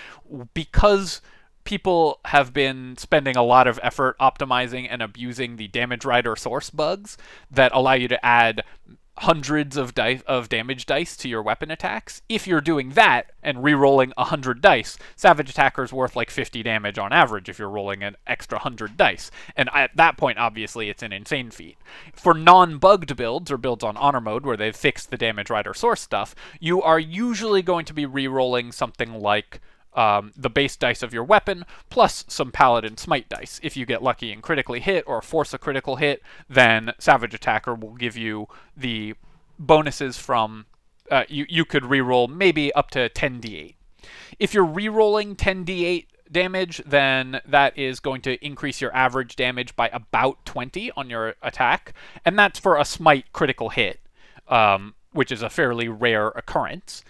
because people have been spending a lot of effort optimizing and abusing the damage rider source bugs that allow you to add hundreds of damage dice to your weapon attacks. If you're doing that and re-rolling 100 dice, Savage Attacker is worth like 50 damage on average if you're rolling an extra 100 dice. And at that point, obviously, it's an insane feat. For non-bugged builds, or builds on Honor Mode, where they've fixed the damage rider source stuff, you are usually going to be re-rolling something like the base dice of your weapon, plus some Paladin Smite dice. If you get lucky and critically hit, or force a critical hit, then Savage Attacker will give you the bonuses from... you could reroll maybe up to 10d8. If you're rerolling 10d8 damage, then that is going to increase your average damage by about 20 on your attack, and that's for a Smite critical hit, which is a fairly rare occurrence.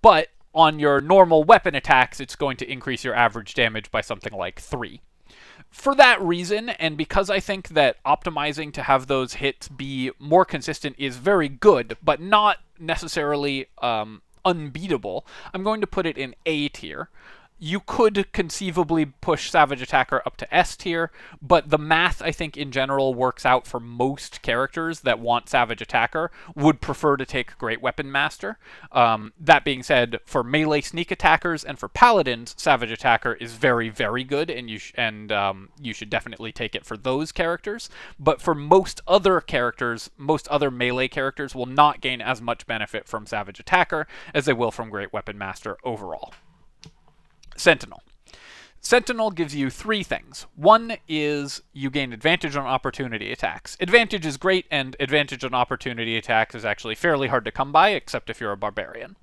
But on your normal weapon attacks, it's going to increase your average damage by something like 3. For that reason, and because I think that optimizing to have those hits be more consistent is very good, but not necessarily unbeatable, I'm going to put it in A tier. You could conceivably push Savage Attacker up to S tier, but the math, I think, in general works out for most characters that want Savage Attacker, would prefer to take Great Weapon Master. That being said, for melee sneak attackers and for paladins, Savage Attacker is very, very good, and you should definitely take it for those characters. But for most other characters, most other melee characters will not gain as much benefit from Savage Attacker as they will from Great Weapon Master overall. Sentinel. Sentinel gives you 3 things. One is you gain advantage on opportunity attacks. Advantage is great, and advantage on opportunity attacks is actually fairly hard to come by, except if you're a barbarian.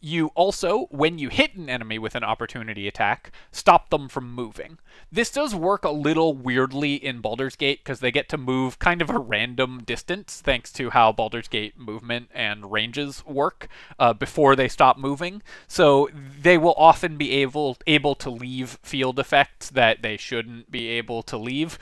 You also, when you hit an enemy with an opportunity attack, stop them from moving. This does work a little weirdly in Baldur's Gate, because they get to move kind of a random distance, thanks to how Baldur's Gate movement and ranges work before they stop moving. So they will often be able to leave field effects that they shouldn't be able to leave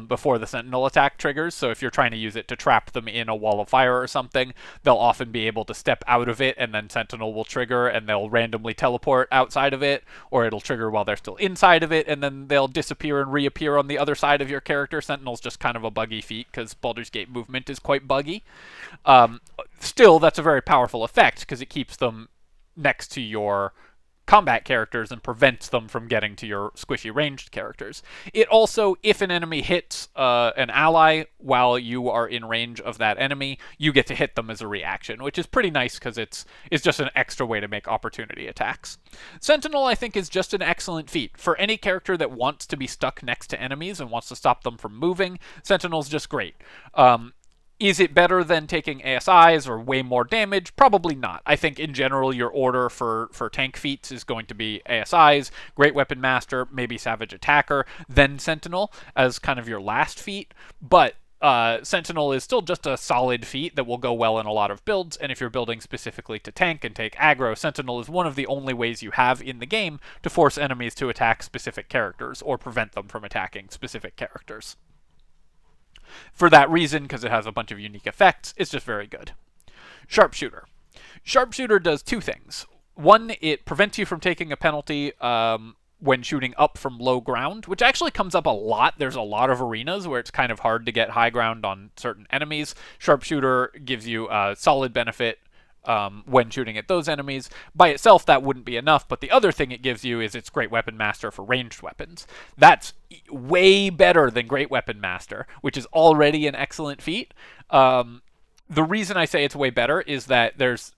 before the Sentinel attack triggers. So if you're trying to use it to trap them in a wall of fire or something, they'll often be able to step out of it, and then Sentinel will trigger trigger and they'll randomly teleport outside of it, or it'll trigger while they're still inside of it, and then they'll disappear and reappear on the other side of your character. Sentinel's just kind of a buggy feat, because Baldur's Gate movement is quite buggy. Still, that's a very powerful effect, because it keeps them next to your combat characters and prevents them from getting to your squishy ranged characters. It also, if an enemy hits an ally while you are in range of that enemy, you get to hit them as a reaction, which is pretty nice because it's just an extra way to make opportunity attacks. Sentinel, I think, is just an excellent feat. For any character that wants to be stuck next to enemies and wants to stop them from moving, Sentinel's just great. Is it better than taking ASIs or way more damage? Probably not. I think in general your order for tank feats is going to be ASIs, Great Weapon Master, maybe Savage Attacker, then Sentinel as kind of your last feat. But Sentinel is still just a solid feat that will go well in a lot of builds, and if you're building specifically to tank and take aggro, Sentinel is one of the only ways you have in the game to force enemies to attack specific characters or prevent them from attacking specific characters. For that reason, because it has a bunch of unique effects, it's just very good. Sharpshooter. Sharpshooter does two things. One, it prevents you from taking a penalty when shooting up from low ground, which actually comes up a lot. There's a lot of arenas where it's kind of hard to get high ground on certain enemies. Sharpshooter gives you a solid benefit when shooting at those enemies. By itself, that wouldn't be enough, but the other thing it gives you is its Great Weapon Master for ranged weapons. That's way better than Great Weapon Master, which is already an excellent feat. The reason I say it's way better is that there's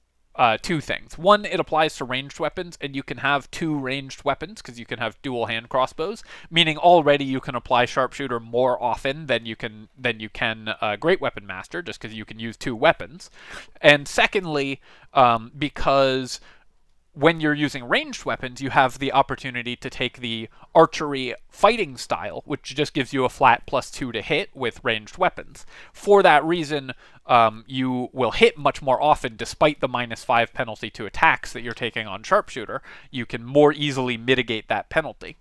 two things. One, it applies to ranged weapons, and you can have two ranged weapons because you can have dual hand crossbows, meaning already you can apply Sharpshooter more often than you can Great Weapon Master, just because you can use two weapons. And secondly, because when you're using ranged weapons, you have the opportunity to take the archery fighting style, which just gives you a flat +2 to hit with ranged weapons. For that reason, you will hit much more often despite the -5 penalty to attacks that you're taking on Sharpshooter. You can more easily mitigate that penalty.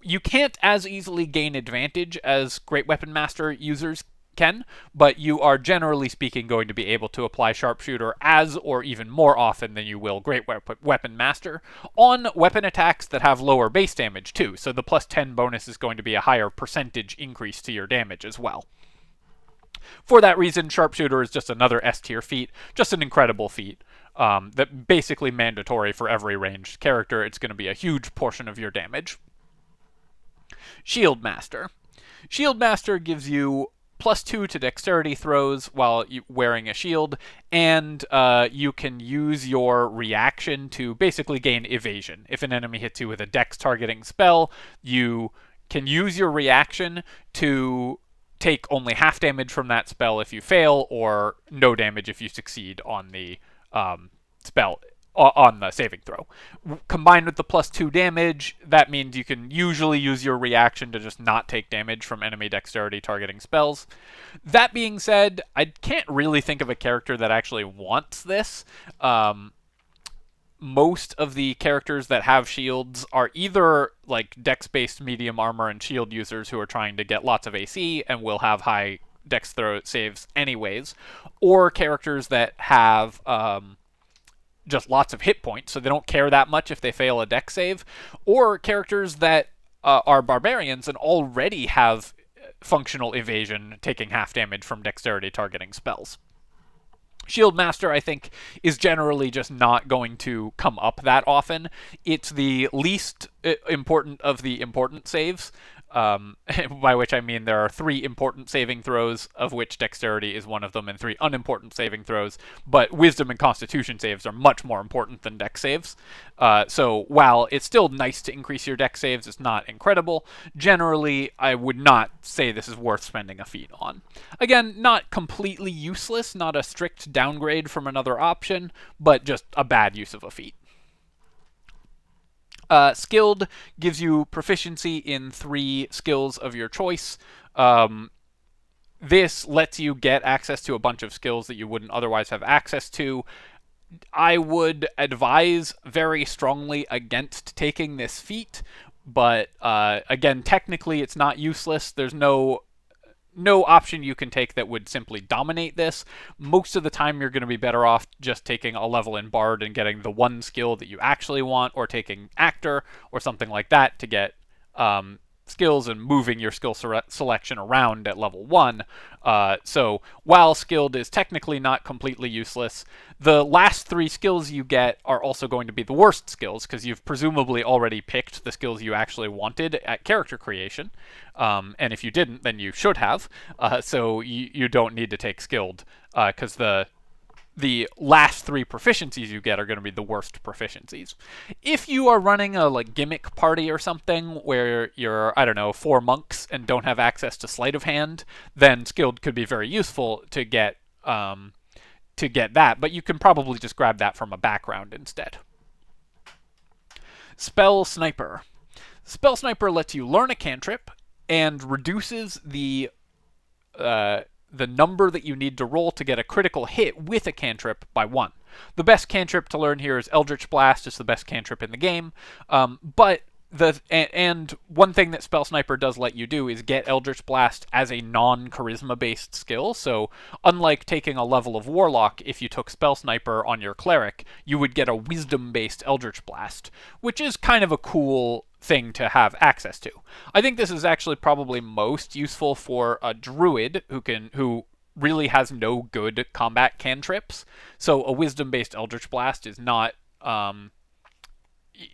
You can't as easily gain advantage as Great Weapon Master users can, but you are generally speaking going to be able to apply Sharpshooter as or even more often than you will Great Weapon Master on weapon attacks that have lower base damage too, so the +10 bonus is going to be a higher percentage increase to your damage as well. For that reason, Sharpshooter is just another S-tier feat, just an incredible feat. That basically mandatory for every ranged character. It's going to be a huge portion of your damage. Shield Master. Shield Master gives you +2 to dexterity throws while wearing a shield, and you can use your reaction to basically gain evasion. If an enemy hits you with a dex targeting spell, you can use your reaction to take only half damage from that spell if you fail, or no damage if you succeed on the spell on the saving throw. Combined with the +2 damage, that means you can usually use your reaction to just not take damage from enemy dexterity targeting spells. That being said, I can't really think of a character that actually wants this. Most of the characters that have shields are either like dex-based medium armor and shield users who are trying to get lots of AC and will have high dex throw saves anyways, or characters that have just lots of hit points, so they don't care that much if they fail a dex save, or characters that are barbarians and already have functional evasion, taking half damage from dexterity targeting spells. Shield Master, I think, is generally just not going to come up that often. It's the least important of the important saves, by which I mean there are 3 important saving throws, of which dexterity is one of them, and 3 unimportant saving throws, but wisdom and constitution saves are much more important than dex saves. So while it's still nice to increase your dex saves, it's not incredible. Generally, I would not say this is worth spending a feat on. Again, not completely useless, not a strict downgrade from another option, but just a bad use of a feat. Skilled gives you proficiency in 3 skills of your choice. This lets you get access to a bunch of skills that you wouldn't otherwise have access to. I would advise very strongly against taking this feat, but again, technically it's not useless. There's no no option you can take that would simply dominate this. Most of the time you're going to be better off just taking a level in Bard and getting the one skill that you actually want, or taking Actor or something like that to get skills and moving your skill selection around at level 1. So while Skilled is technically not completely useless, the last 3 skills you get are also going to be the worst skills, because you've presumably already picked the skills you actually wanted at character creation. And if you didn't, then you should have. So you don't need to take Skilled, because the last 3 proficiencies you get are going to be the worst proficiencies. If you are running a gimmick party or something where you're, I don't know, 4 monks and don't have access to sleight of hand, then Skilled could be very useful to get that, but you can probably just grab that from a background instead. Spell Sniper. Spell Sniper lets you learn a cantrip and reduces the number that you need to roll to get a critical hit with a cantrip by 1. The best cantrip to learn here is Eldritch Blast. It's the best cantrip in the game. But one thing that Spell Sniper does let you do is get Eldritch Blast as a non-charisma based skill. So unlike taking a level of Warlock, if you took Spell Sniper on your Cleric, you would get a wisdom based Eldritch Blast, which is kind of a cool thing to have access to. I think this is actually probably most useful for a druid who really has no good combat cantrips. So a wisdom-based Eldritch Blast is not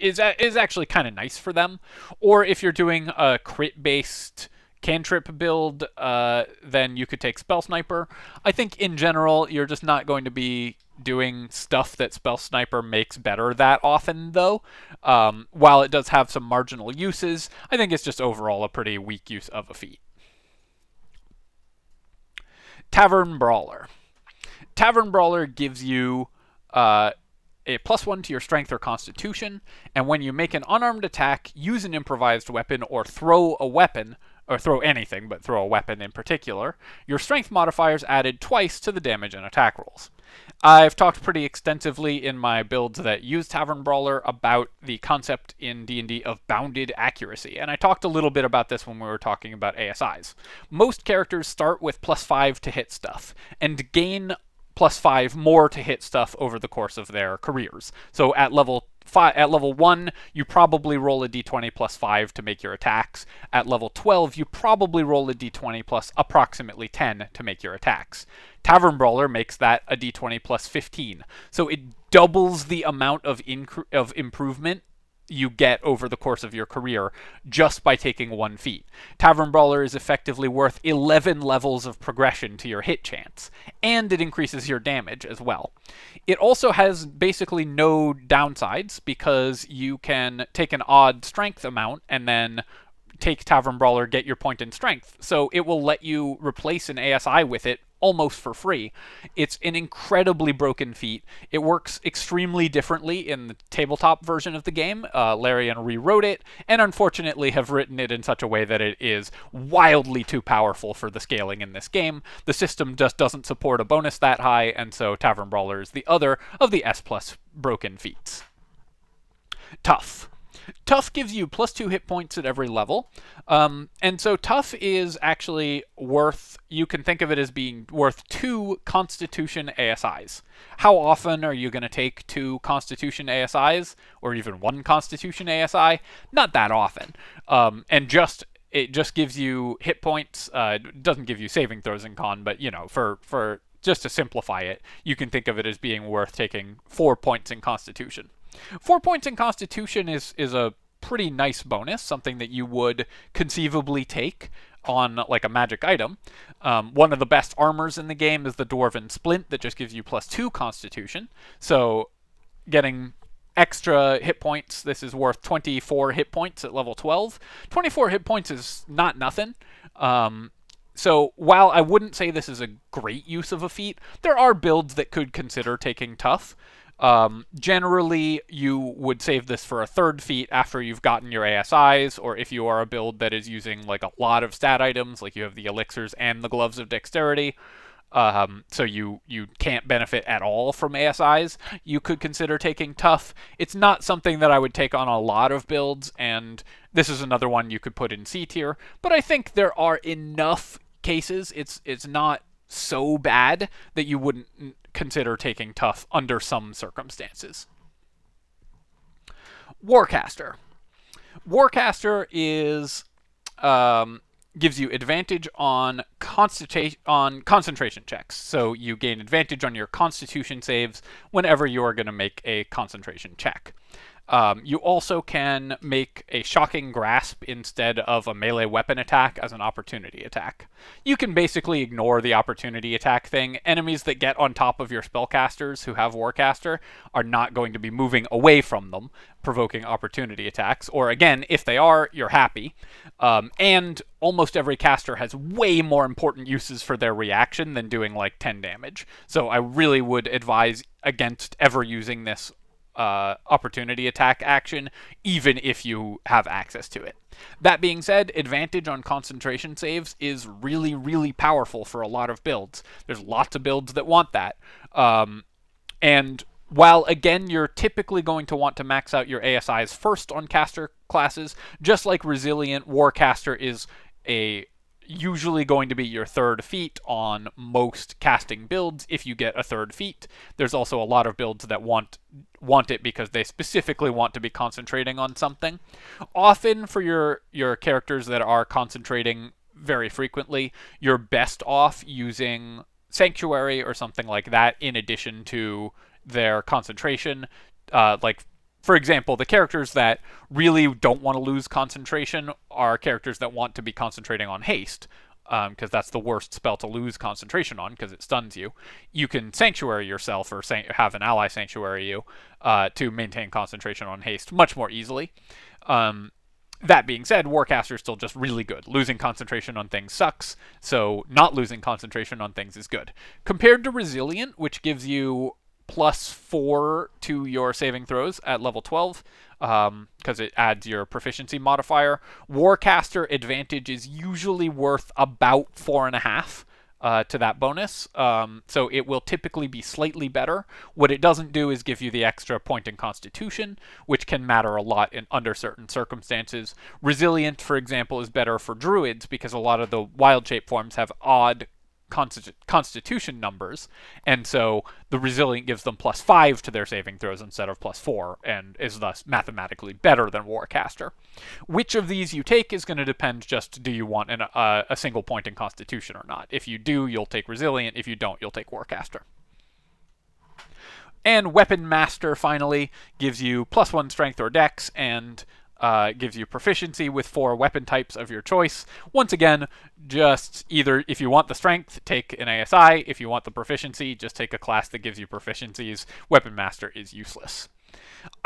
is actually kind of nice for them. Or if you're doing a crit-based cantrip build, then you could take Spell Sniper. I think in general you're just not going to be doing stuff that Spell Sniper makes better that often, though. While it does have some marginal uses, I think it's just overall a pretty weak use of a feat. Tavern Brawler. Tavern Brawler gives you a +1 to your strength or constitution, and when you make an unarmed attack, use an improvised weapon or throw a weapon, or throw anything, but throw a weapon in particular, your strength modifier is added twice to the damage and attack rolls. I've talked pretty extensively in my builds that use Tavern Brawler about the concept in D&D of bounded accuracy, and I talked a little bit about this when we were talking about ASIs. Most characters start with +5 to hit stuff, and gain +5 more to hit stuff over the course of their careers. So at level 1, you probably roll a d20 +5 to make your attacks. At level 12, you probably roll a d20 plus approximately 10 to make your attacks. Tavern Brawler makes that a d20 +15. So it doubles the amount of improvement you get over the course of your career just by taking 1 feat. Tavern Brawler is effectively worth 11 levels of progression to your hit chance, and it increases your damage as well. It also has basically no downsides, because you can take an odd strength amount and then take Tavern Brawler, get your point in strength. So it will let you replace an ASI with it almost for free. It's an incredibly broken feat. It works extremely differently in the tabletop version of the game. Larian rewrote it, and unfortunately have written it in such a way that it is wildly too powerful for the scaling in this game. The system just doesn't support a bonus that high, and so Tavern Brawler is the other of the S+ broken feats. Tough. Tough gives you +2 hit points at every level, and so Tough is actually worth, you can think of it as being worth 2 Constitution ASIs. How often are you going to take 2 Constitution ASIs, or even 1 Constitution ASI? Not that often, and it just gives you hit points. It doesn't give you saving throws in con, but for just to simplify it, you can think of it as being worth taking 4 points in Constitution. 4 points in Constitution is a pretty nice bonus, something that you would conceivably take on a magic item. One of the best armors in the game is the Dwarven Splint that just gives you +2 Constitution. So getting extra hit points, this is worth 24 hit points at level 12. 24 hit points is not nothing. So while I wouldn't say this is a great use of a feat, there are builds that could consider taking Tough. Generally, you would save this for a 3rd feat after you've gotten your ASIs, or if you are a build that is using a lot of stat items, like you have the elixirs and the gloves of dexterity, so you can't benefit at all from ASIs, you could consider taking Tough. It's not something that I would take on a lot of builds, and this is another one you could put in C tier, but I think there are enough cases, it's not so bad that you wouldn't consider taking tough under some circumstances. Warcaster. Warcaster is gives you advantage on concentration checks. So you gain advantage on your Constitution saves whenever you are going to make a concentration check. You also can make a Shocking Grasp instead of a melee weapon attack as an opportunity attack. You can basically ignore the opportunity attack thing. Enemies that get on top of your spellcasters who have Warcaster are not going to be moving away from them, provoking opportunity attacks. Or again, if they are, you're happy. And almost every caster has way more important uses for their reaction than doing like 10 damage. So I really would advise against ever using this opportunity attack action, even if you have access to it. That being said, advantage on concentration saves is really, really powerful for a lot of builds. There's lots of builds that want that. And while, again, you're typically going to want to max out your ASIs first on caster classes, just like Resilient, Warcaster is usually going to be your third feat on most casting builds if you get a third feat. There's also a lot of builds that want it because they specifically want to be concentrating on something. Often for your characters that are concentrating very frequently, you're best off using Sanctuary or something like that in addition to their concentration. Like, for example, the characters that really don't want to lose concentration are characters that want to be concentrating on haste, because that's the worst spell to lose concentration on, because it stuns you. You can Sanctuary yourself, or have an ally Sanctuary you, to maintain concentration on haste much more easily. That being said, Warcaster is still just really good. Losing concentration on things sucks, so not losing concentration on things is good. Compared to Resilient, which gives you +4 to your saving throws at level 12, because it adds your proficiency modifier. Warcaster advantage is usually worth about 4.5 to that bonus, so it will typically be slightly better. What it doesn't do is give you the extra point in Constitution, which can matter a lot under certain circumstances. Resilient, for example, is better for druids because a lot of the wild shape forms have odd Constitution numbers, and so the Resilient gives them +5 to their saving throws instead of +4, and is thus mathematically better than Warcaster. Which of these you take is going to depend just, do you want a single point in Constitution or not? If you do, you'll take Resilient. If you don't, you'll take Warcaster. And Weapon Master, finally, gives you +1 Strength or Dex, and gives you proficiency with 4 weapon types of your choice. Once again, just either, if you want the strength, take an ASI. If you want the proficiency, just take a class that gives you proficiencies. Weapon Master is useless.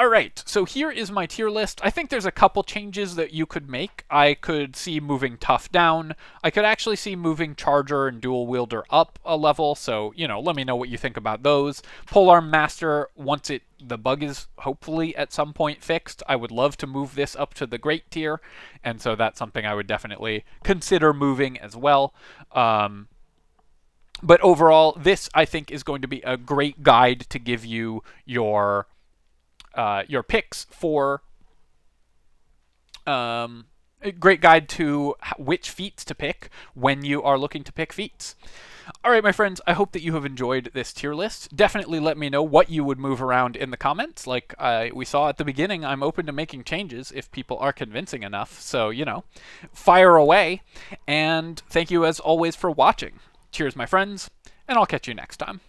Alright, so here is my tier list. I think there's a couple changes that you could make. I could see moving Tough down. I could actually see moving Charger and Dual Wielder up a level, so, let me know what you think about those. Polearm Master, once the bug is hopefully at some point fixed, I would love to move this up to the Great tier, and so that's something I would definitely consider moving as well. But overall, this, I think, is going to be a great guide to give you your picks for a great guide to which feats to pick when you are looking to pick feats. Alright, my friends, I hope that you have enjoyed this tier list. Definitely let me know what you would move around in the comments. Like we saw at the beginning, I'm open to making changes if people are convincing enough. So, fire away. And thank you as always for watching. Cheers, my friends, and I'll catch you next time.